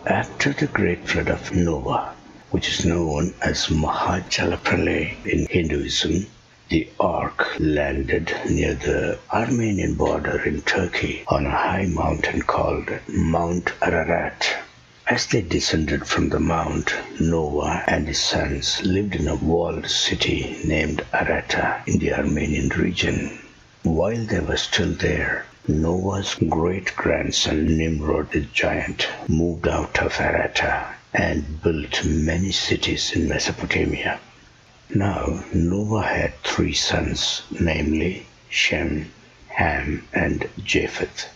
After the great flood of Noah, which is known as Mahajalapralaya in Hinduism, the ark landed near the Armenian border in Turkey on a high mountain called Mount Ararat. As they descended from the mount, Noah and his sons lived in a walled city named Ararat in the Armenian region. While they were still there, Noah's great-grandson Nimrod the giant moved out of Ararat and built many cities in Mesopotamia. Now Noah had 3 sons, namely Shem, Ham, and Japheth.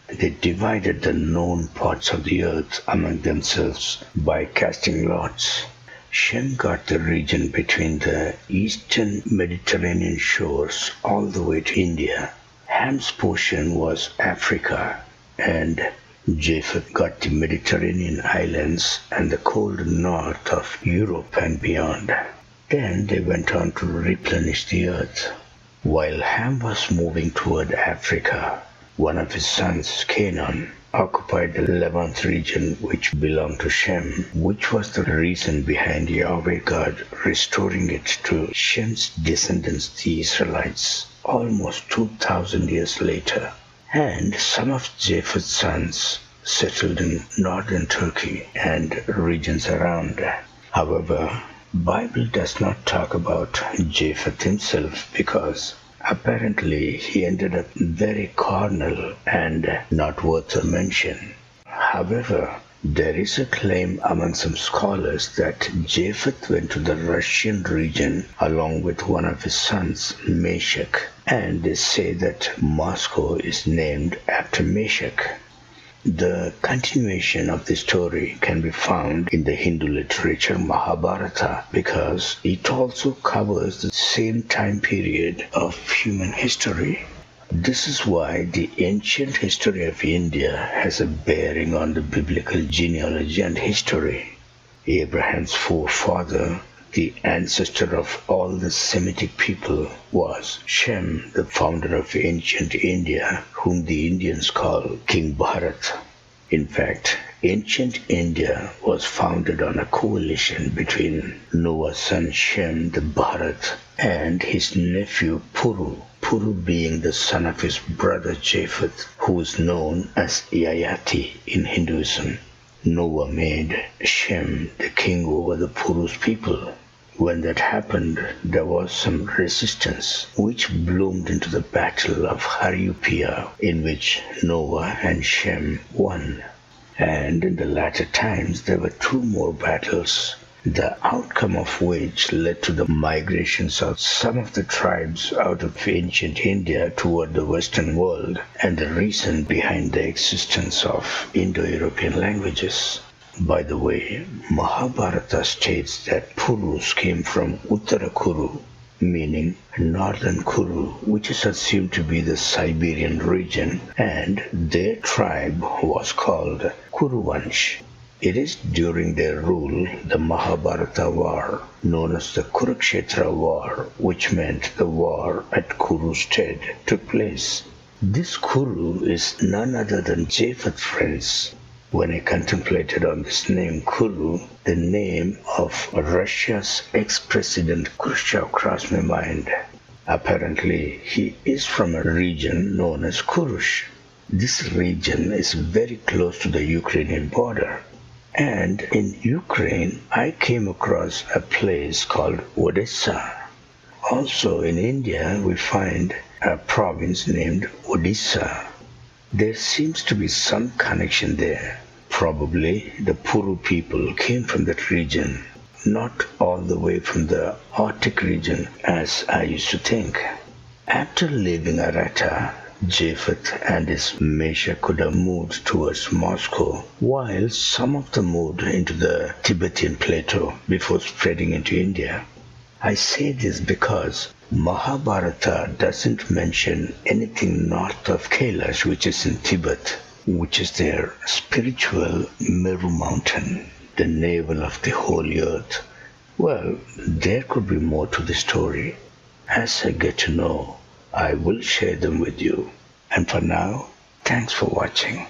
They divided the known parts of the earth among themselves by casting lots. Shem got the region between the eastern Mediterranean shores all the way to India. Ham's portion was Africa, and Japheth got the Mediterranean islands and the cold north of Europe and beyond. Then they went on to replenish the earth. While Ham was moving toward Africa, one of his sons, Canaan, occupied the Levant region which belonged to Shem, which was the reason behind Yahweh God restoring it to Shem's descendants, the Israelites, almost 2,000 years later. And some of Japheth's sons settled in northern Turkey and regions around. However, Bible does not talk about Japheth himself because apparently he ended up very carnal and not worth a mention. However, there is a claim among some scholars that Japheth went to the Russian region along with one of his sons, Meshach, and they say that Moscow is named after Meshach. The continuation of the story can be found in the Hindu literature Mahabharata because it also covers the same time period of human history. This is why the ancient history of India has a bearing on the biblical genealogy and history. Abraham's forefather, the ancestor of all the Semitic people, was Shem, the founder of ancient India, whom the Indians call King Bharat. In fact, ancient India was founded on a coalition between Noah's son Shem, the Bharat, and his nephew Kuru, Kuru being the son of his brother Japheth, who is known as Yayati in Hinduism. Noah made Shem the king over the Kuru's people. When that happened, there was some resistance, which bloomed into the Battle of Haryupia, in which Noah and Shem won. And in the latter times, there were 2 more battles, the outcome of which led to the migrations of some of the tribes out of ancient India toward the Western world, and the reason behind the existence of Indo-European languages. By the way, Mahabharata states that Kurus came from Uttara Kuru, meaning northern Kuru, which is assumed to be the Siberian region, and their tribe was called Kuruvansh. It is during their rule, the Mahabharata war, known as the Kurukshetra war, which meant the war at Kuru's stead, took place. This Kuru is none other than Japheth, friends. When I contemplated on this name Kuru, the name of Russia's ex-president Khrushchev crossed my mind. Apparently, he is from a region known as Kurush. This region is very close to the Ukrainian border. And in Ukraine, I came across a place called Odessa. Also in India, we find a province named Odisha. There seems to be some connection there. Probably the Kuru people came from that region, not all the way from the Arctic region as I used to think. After leaving Ararat, Japheth and his Meshach could have moved towards Moscow, while some of them moved into the Tibetan plateau before spreading into India. I say this because Mahabharata doesn't mention anything north of Kailash, which is in Tibet, which is their spiritual Meru mountain, the navel of the holy earth. Well, there could be more to the story. As I get to know, I will share them with you. And for now, thanks for watching.